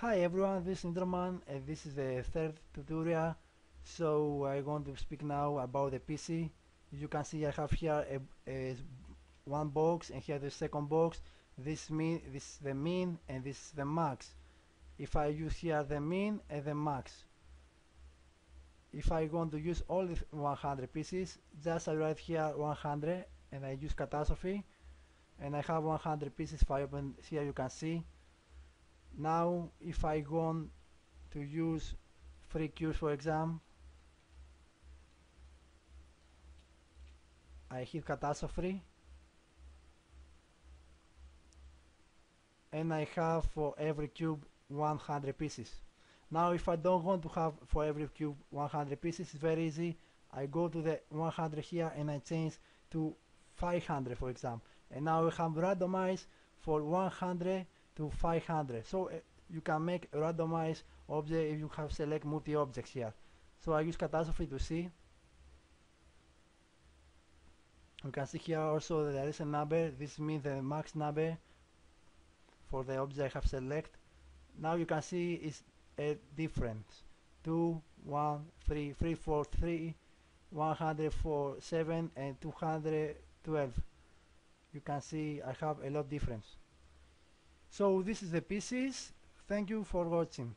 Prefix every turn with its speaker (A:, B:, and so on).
A: Hi everyone, this is Indraman and this is the third tutorial. So I'm going to speak now about the PC. You can see I have here one box and here the second box. This is the min and this is the max. If I use here the min and the max, if I want to use all the 100 pieces, just I write here 100 and I use catastrophe and I have 100 pieces. If I open here you can see. Now if I want to use free cubes for exam, I hit catastrophe and I have for every cube 100 pieces. Now if I don't want to have for every cube 100 pieces, it's very easy. I go to the 100 here and I change to 500 for example, and now we have randomized for 100 to 500. So you can make a randomized object if you have select multi-objects here. So I use catastrophe to see. You can see here also that there is a number. This means the max number for the object I have select. Now you can see it's a difference. 2, 1, 3, 3, 4, 3, 104, 7 and 212. You can see I have a lot difference. So this is the pieces. Thank you for watching.